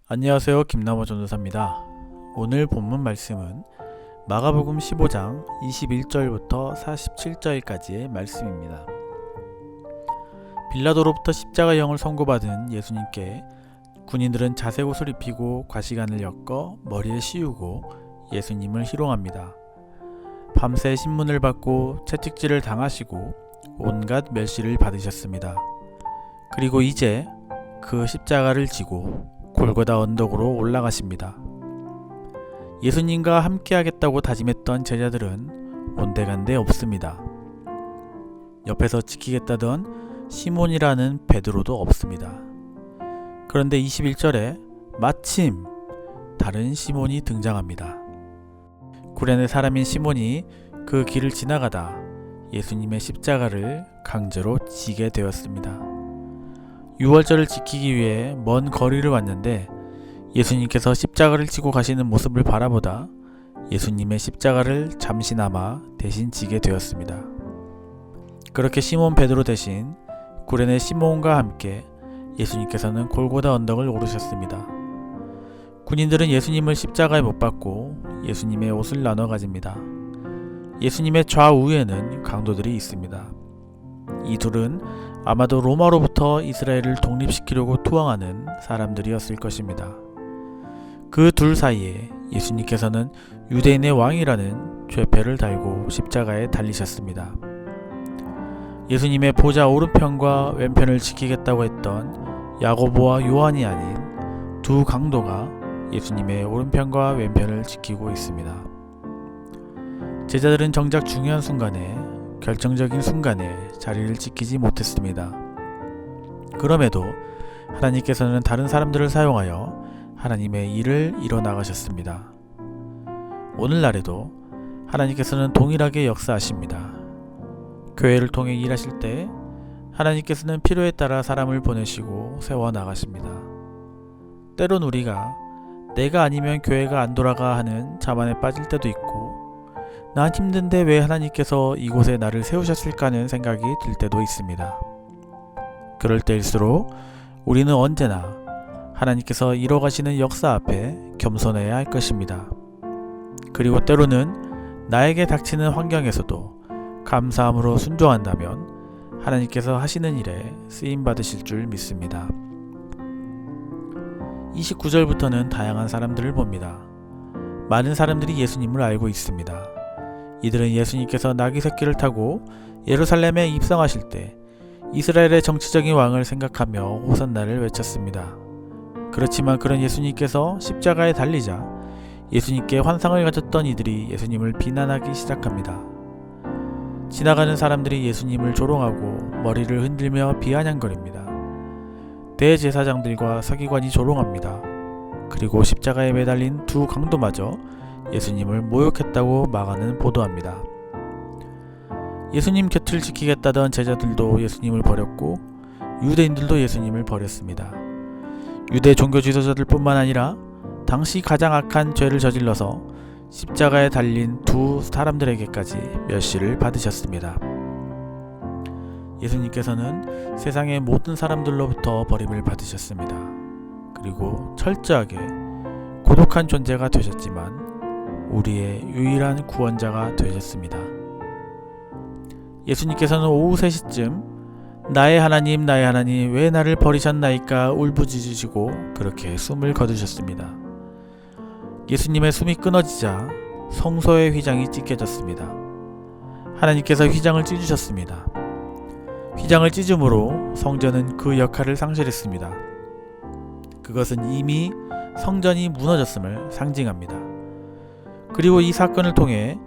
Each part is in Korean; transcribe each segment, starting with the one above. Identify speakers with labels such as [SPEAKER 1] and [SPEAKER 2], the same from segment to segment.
[SPEAKER 1] 안녕하세요. 김남호 전도사입니다. 오늘 본문 말씀은 마가복음 15장 21절부터 47절까지의 말씀입니다. 빌라도로부터 십자가형을 선고받은 예수님께 군인들은 자색 옷을 입히고 과시관을 엮어 머리에 씌우고 예수님을 희롱합니다. 밤새 신문을 받고 채찍질을 당하시고 온갖 멸시를 받으셨습니다. 그리고 이제 그 십자가를 지고 골고다 언덕으로 올라가십니다. 예수님과 함께하겠다고 다짐했던 제자들은 온데간데 없습니다. 옆에서 지키겠다던 시몬이라는 베드로도 없습니다. 그런데 21절에 마침 다른 시몬이 등장합니다. 구레네 사람인 시몬이 그 길을 지나가다 예수님의 십자가를 강제로 지게 되었습니다. 유월절을 지키기 위해 먼 거리를 왔는데 예수님께서 십자가를 지고 가시는 모습을 바라보다 예수님의 십자가를 잠시나마 대신 지게 되었습니다. 그렇게 시몬 베드로 대신 구레네 시몬과 함께 예수님께서는 골고다 언덕을 오르셨습니다. 군인들은 예수님을 십자가에 못 박고 예수님의 옷을 나눠 가집니다. 예수님의 좌우에는 강도들이 있습니다. 이 둘은 아마도 로마로부터 이스라엘을 독립시키려고 투항하는 사람들이었을 것입니다. 그 둘 사이에 예수님께서는 유대인의 왕이라는 죄패를 달고 십자가에 달리셨습니다. 예수님의 보좌 오른편과 왼편을 지키겠다고 했던 야고보와 요한이 아닌 두 강도가 예수님의 오른편과 왼편을 지키고 있습니다. 제자들은 정작 중요한 순간에 결정적인 순간에 자리를 지키지 못했습니다. 그럼에도 하나님께서는 다른 사람들을 사용하여 하나님의 일을 이뤄나가셨습니다. 오늘날에도 하나님께서는 동일하게 역사하십니다. 교회를 통해 일하실 때 하나님께서는 필요에 따라 사람을 보내시고 세워나가십니다. 때론 우리가 내가 아니면 교회가 안 돌아가 하는 자만에 빠질 때도 있고 난 힘든데 왜 하나님께서 이곳에 나를 세우셨을까 하는 생각이 들 때도 있습니다. 그럴 때일수록 우리는 언제나 하나님께서 이뤄가시는 역사 앞에 겸손해야 할 것입니다. 그리고 때로는 나에게 닥치는 환경에서도 감사함으로 순종한다면 하나님께서 하시는 일에 쓰임받으실 줄 믿습니다. 29절부터는 다양한 사람들을 봅니다. 많은 사람들이 예수님을 알고 있습니다. 이들은 예수님께서 나귀 새끼를 타고 예루살렘에 입성하실 때 이스라엘의 정치적인 왕을 생각하며 호산나를 외쳤습니다. 그렇지만 그런 예수님께서 십자가에 달리자 예수님께 환상을 가졌던 이들이 예수님을 비난하기 시작합니다. 지나가는 사람들이 예수님을 조롱하고 머리를 흔들며 비아냥거립니다. 대제사장들과 서기관이 조롱합니다. 그리고 십자가에 매달린 두 강도마저 예수님을 모욕했다고 마가는 보도합니다. 예수님 곁을 지키겠다던 제자들도 예수님을 버렸고 유대인들도 예수님을 버렸습니다. 유대 종교 지도자들 뿐만 아니라 당시 가장 악한 죄를 저질러서 십자가에 달린 두 사람들에게까지 멸시를 받으셨습니다. 예수님께서는 세상의 모든 사람들로부터 버림을 받으셨습니다. 그리고 철저하게 고독한 존재가 되셨지만 우리의 유일한 구원자가 되셨습니다. 예수님께서는 오후 3시쯤 나의 하나님 왜 나를 버리셨나이까 울부짖으시고 그렇게 숨을 거두셨습니다. 예수님의 숨이 끊어지자 성소의 휘장이 찢겨졌습니다. 하나님께서 휘장을 찢으셨습니다. 휘장을 찢음으로 성전은 그 역할을 상실했습니다. 그것은 이미 성전이 무너졌음을 상징합니다. 그리고 이 사건을 통해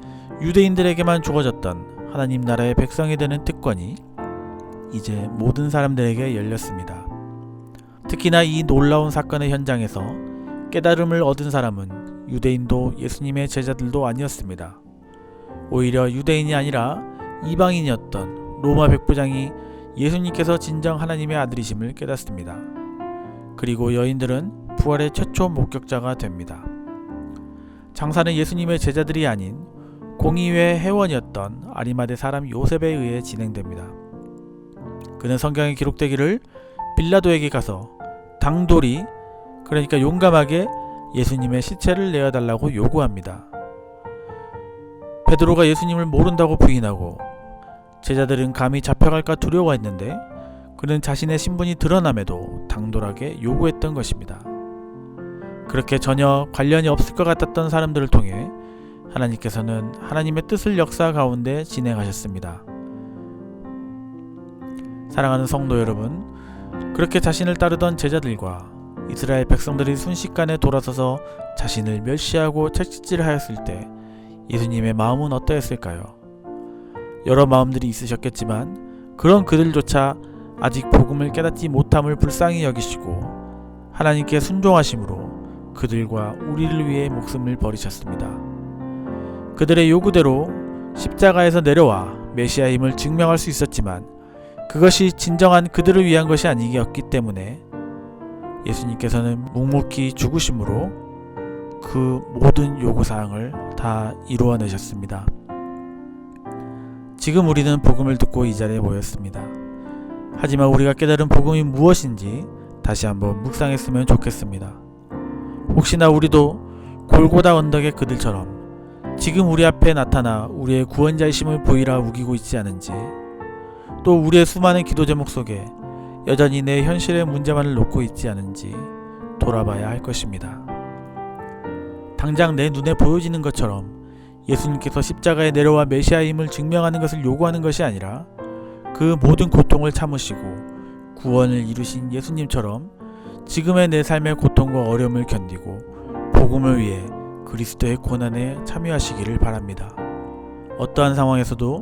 [SPEAKER 1] 유대인들에게만 주어졌던 하나님 나라의 백성이 되는 특권이 이제 모든 사람들에게 열렸습니다. 특히나 이 놀라운 사건의 현장에서 깨달음을 얻은 사람은 유대인도 예수님의 제자들도 아니었습니다. 오히려 유대인이 아니라 이방인이었던 로마 백부장이 예수님께서 진정 하나님의 아들이심을 깨닫습니다. 그리고 여인들은 부활의 최초 목격자가 됩니다. 장사는 예수님의 제자들이 아닌 공의회 회원이었던 아리마대 사람 요셉에 의해 진행됩니다. 그는 성경에 기록되기를 빌라도에게 가서 당돌이 그러니까 용감하게 예수님의 시체를 내어달라고 요구합니다. 베드로가 예수님을 모른다고 부인하고 제자들은 감히 잡혀갈까 두려워했는데 그는 자신의 신분이 드러남에도 당돌하게 요구했던 것입니다. 그렇게 전혀 관련이 없을 것 같았던 사람들을 통해 하나님께서는 하나님의 뜻을 역사 가운데 진행하셨습니다. 사랑하는 성도 여러분, 그렇게 자신을 따르던 제자들과 이스라엘 백성들이 순식간에 돌아서서 자신을 멸시하고 채찍질하였을 때 예수님의 마음은 어떠했을까요? 여러 마음들이 있으셨겠지만 그런 그들조차 아직 복음을 깨닫지 못함을 불쌍히 여기시고 하나님께 순종하심으로 그들과 우리를 위해 목숨을 버리셨습니다. 그들의 요구대로 십자가에서 내려와 메시아임을 증명할 수 있었지만 그것이 진정한 그들을 위한 것이 아니었기 때문에 예수님께서는 묵묵히 죽으심으로 그 모든 요구사항을 다 이루어내셨습니다. 지금 우리는 복음을 듣고 이 자리에 모였습니다. 하지만 우리가 깨달은 복음이 무엇인지 다시 한번 묵상했으면 좋겠습니다. 혹시나 우리도 골고다 언덕의 그들처럼 지금 우리 앞에 나타나 우리의 구원자이심을 보이라 우기고 있지 않은지, 또 우리의 수많은 기도 제목 속에 여전히 내 현실의 문제만을 놓고 있지 않은지 돌아봐야 할 것입니다. 당장 내 눈에 보여지는 것처럼 예수님께서 십자가에 내려와 메시아임을 증명하는 것을 요구하는 것이 아니라 그 모든 고통을 참으시고 구원을 이루신 예수님처럼 지금의 내 삶의 고통과 어려움을 견디고 복음을 위해 그리스도의 고난에 참여하시기를 바랍니다. 어떠한 상황에서도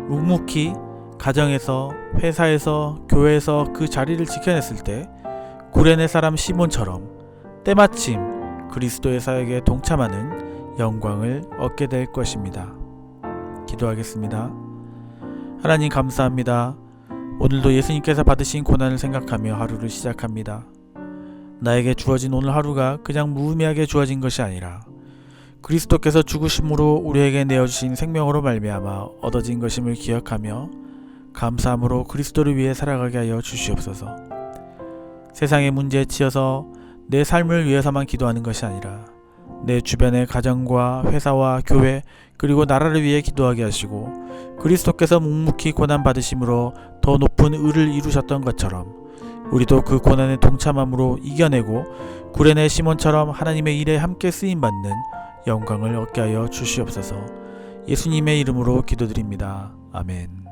[SPEAKER 1] 묵묵히 가정에서, 회사에서, 교회에서 그 자리를 지켜냈을 때 구레네 사람 시몬처럼 때마침 그리스도의 사역에 동참하는 영광을 얻게 될 것입니다. 기도하겠습니다. 하나님 감사합니다. 오늘도 예수님께서 받으신 고난을 생각하며 하루를 시작합니다. 나에게 주어진 오늘 하루가 그냥 무의미하게 주어진 것이 아니라 그리스도께서 죽으심으로 우리에게 내어주신 생명으로 말미암아 얻어진 것임을 기억하며 감사함으로 그리스도를 위해 살아가게 하여 주시옵소서. 세상의 문제에 치여서 내 삶을 위해서만 기도하는 것이 아니라 내 주변의 가정과 회사와 교회 그리고 나라를 위해 기도하게 하시고 그리스도께서 묵묵히 고난받으심으로 더 높은 의를 이루셨던 것처럼 우리도 그 고난에 동참함으로 이겨내고 구레네 시몬처럼 하나님의 일에 함께 쓰임받는 영광을 얻게 하여 주시옵소서. 예수님의 이름으로 기도드립니다. 아멘.